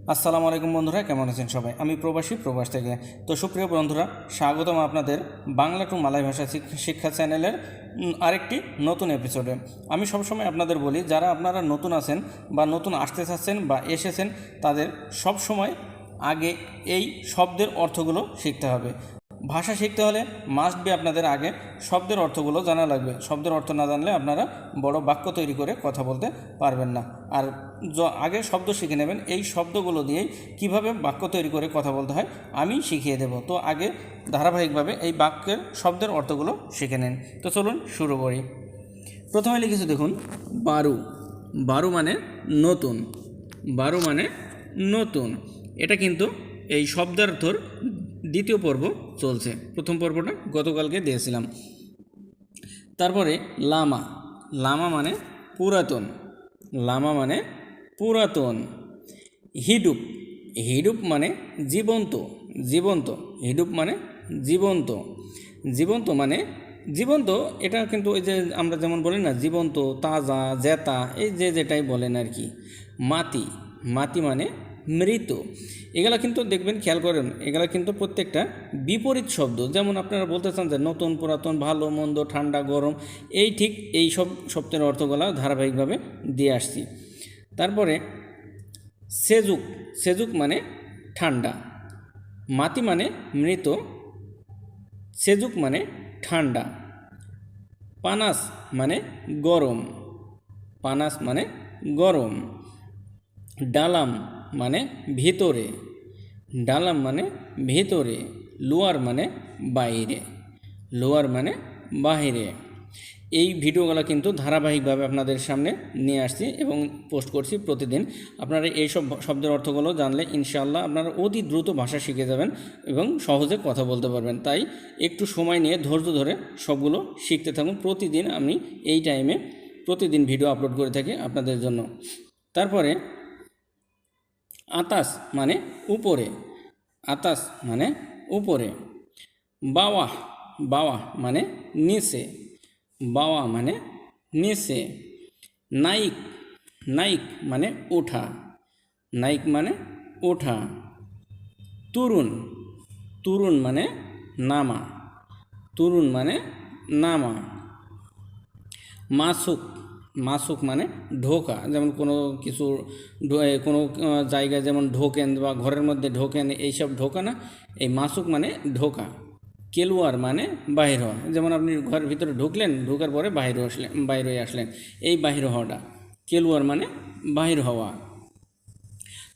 আসসালামু আলাইকুম বন্ধুরা, কেমন আছেন সবাই? আমি প্রবাস থেকে। তো সুপ্রিয় বন্ধুরা, স্বাগতম আপনাদের বাংলা টু মালয় ভাষা শিক্ষা চ্যানেলের আরেকটি নতুন এপিসোডে। আমি সবসময় আপনাদের বলি, যারা আপনারা নতুন আছেন বা নতুন আসতে চাচ্ছেন বা এসেছেন, তাদের সব সময় আগে এই শব্দের অর্থগুলো শিখতে হবে। ভাষা শিখতে হলে মাস্ট বি আপনাদের আগে শব্দের অর্থগুলো জানা লাগবে। শব্দের অর্থ না জানলে আপনারা বড় বাক্য তৈরি করে কথা বলতে পারবেন না। আর আগে শব্দ শিখে নেবেন, এই শব্দগুলো দিয়েই কিভাবে বাক্য তৈরি করে কথা বলতে হয় আমি শিখিয়ে দেব। তো আগে ধারাবাহিকভাবে এই বাক্যের শব্দের অর্থগুলো শিখে নেন। তো চলুন শুরু করি। প্রথমে লিখেছি দেখুন, বারু। বারু মানে নতুন। বারু মানে নতুন। এটা কিন্তু এই শব্দার্থর দ্বিতীয় পর্ব চলছে। প্রথম পর্বটা গতকালকে দিয়েছিলাম। তারপরে লামা। লামা মানে পুরাতন। লামা মানে পুরাতন। হিডুপ। হিডুপ মানে জীবন্ত। জীবন্ত। হিডুপ মানে জীবন্ত। জীবন্ত মানে জীবন্ত। এটা কিন্তু ওই যে আমরা যেমন বলি না, জীবন্ত, তাজা, জেতা, এই যে যেটাই বলেন আর কি। মাতি। মাতি মানে মৃত। এগুলা কিন্তু দেখবেন, খেয়াল করেন, এগুলা কিন্তু প্রত্যেকটা বিপরীত শব্দ। যেমন আপনারা বলতে চান যে নতুন, পুরাতন, ভালো, মন্দ, ঠান্ডা, গরম, এই ঠিক এই সব শব্দের অর্থগুলা ধারাবাহিকভাবে দিয়ে আসছি। তারপরে সেজুক। সেজুক মানে ঠান্ডা। মাতি মানে মৃত। সেজুক মানে ঠান্ডা। পানাস মানে গরম। পানাস মানে গরম। ডালাম মানে ভিতরে। ডালাম মানে ভিতরে। লোয়ার মানে বাইরে। লোয়ার মানে বাইরে। এই ভিডিওগুলো কিন্তু ধারাবাহিকভাবে আপনাদের সামনে নিয়ে আসছি এবং পোস্ট করছি প্রতিদিন। আপনারা এই সব শব্দের অর্থগুলো জানলে ইনশাআল্লাহ আপনারা অতি দ্রুত ভাষা শিখে যাবেন এবং সহজে কথা বলতে পারবেন। তাই একটু সময় নিয়ে ধৈর্য ধরে সবগুলো শিখতে থাকুন। প্রতিদিন আমি এই টাইমে প্রতিদিন ভিডিও আপলোড করে থাকি আপনাদের জন্য। তারপরে আতাস মানে উপরে। আতাস মানে উপরে। বাওয়াহ। বাওয়াহ মানে নিচে। বাওয়া মানে নিচে। নাইক। নাইক মানে ওঠা। নাইক মানে ওঠা। তুরুন। তুরুন মানে নামা। তুরুন মানে নামা। মাসুক। মাসুক মানে ঢোকা। যেমন কোনো কিছু কোনো জায়গায় যেমন ঢোকেন বা ঘরের মধ্যে ঢোকেন, এইসব ঢোকা না, এই মাসুক মানে ঢোকা। কেলুয়ার মানে বাহির হওয়া। যেমন আপনি ঘরের ভিতরে ঢুকলেন, ঢোকার পরে বাইরে হয়ে আসলেন, এই বাহির হওয়াটা। কেলুয়ার মানে বাহির হওয়া।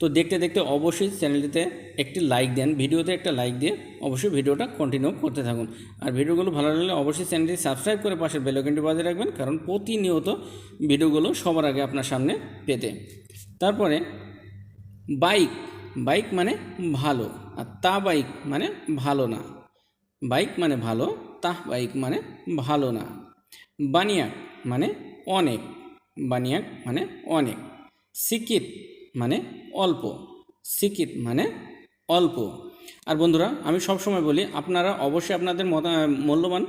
তো দেখতে দেখতে অবশ্যই চ্যানেলটিতে একটি লাইক দেন, ভিডিওতে একটা লাইক দিয়ে অবশ্যই ভিডিওটা কন্টিনিউ করতে থাকুন। আর ভিডিওগুলো ভালো লাগলে অবশ্যই চ্যানেলটি সাবস্ক্রাইব করে পাশের বেল আইকনটি বাজিয়ে রাখবেন, কারণ প্রতিনিয়ত ভিডিওগুলো সবার আগে আপনার সামনে পেতে। তারপরে বাইক। বাইক মানে ভালো। আর তা বাইক মানে ভালো না। বাইক মানে ভালো, তাহ বাইক মানে ভালো না। বানিয়াক মানে অনেক। বানিয়াক মানে অনেক। সিকিত মানে অল্প। সিকিত মানে অল্প। আর বন্ধুরা, আমি সবসময় বলি, আপনারা অবশ্যই আপনাদের মূল্যবান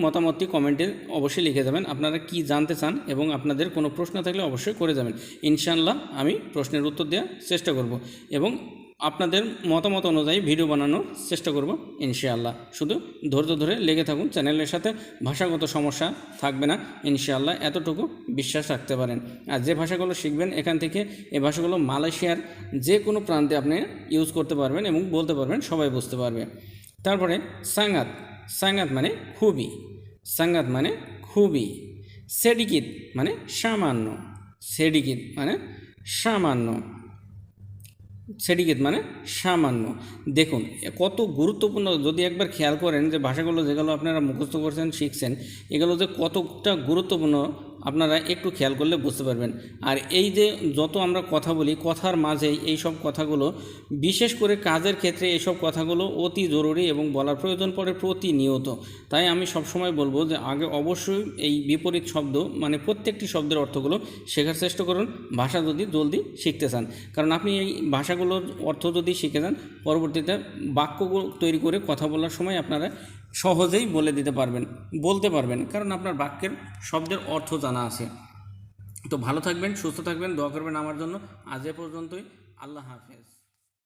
মতামতটি কমেন্টে অবশ্যই লিখে যাবেন। আপনারা কি জানতে চান এবং আপনাদের কোনো প্রশ্ন থাকলে অবশ্যই করে যাবেন। ইনশাআল্লাহ আমি প্রশ্নের উত্তর দেওয়ার চেষ্টা করব এবং আপনাদের মতামত অনুযায়ী ভিডিও বানানোর চেষ্টা করব ইনশাআল্লাহ। শুধু ধৈর্য ধরে লেগে থাকুন। চ্যানেলের সাথে ভাষাগত সমস্যা থাকবে না ইনশাআল্লাহ, এতটুকু বিশ্বাস রাখতে পারেন। আর যে ভাষাগুলো শিখবেন এখান থেকে, এই ভাষাগুলো মালয়েশিয়ার যে কোনো প্রান্তে আপনি ইউজ করতে পারবেন এবং বলতে পারবেন, সবাই বুঝতে পারবে। তারপরে সাঙ্গাত। সাঙ্গাত মানে খুবই। সাঙ্গাত মানে খুবই। সেডিকিত মানে সামান্য। সেডিকিত মানে সামান্য। সেডিকেত মানে সামান্য। দেখুন কত গুরুত্বপূর্ণ, যদি একবার খেয়াল করেন যে ভাষাগুলো যেগুলো আপনারা মুখস্থ করছেন, শিখছেন, এগুলো যে কতটা গুরুত্বপূর্ণ আপনারা একটু খেয়াল করলে বুঝতে পারবেন। আর এই যে যত আমরা কথা বলি, কথার মাঝেই এই সব কথাগুলো, বিশেষ করে কাজের ক্ষেত্রে এইসব কথাগুলো অতি জরুরি এবং বলার প্রয়োজন পড়ে প্রতিনিয়ত। তাই আমি সবসময় বলবো যে আগে অবশ্যই এই বিপরীত শব্দ মানে প্রত্যেকটি শব্দের অর্থগুলো শেখার চেষ্টা করুন, ভাষা যদি জলদি শিখতে চান। কারণ আপনি এই ভাষাগুলোর অর্থ যদি শিখে যান, পরবর্তীতে বাক্যগুলো তৈরি করে কথা বলার সময় আপনারা সহজেই বলতে পারবেন, কারণ আপনার বাক্যের শব্দের অর্থ জানা আছে। তো ভালো থাকবেন, সুস্থ থাকবেন, দোয়া করবেন আমার জন্য। আজ এ পর্যন্তই। আল্লাহ হাফেজ।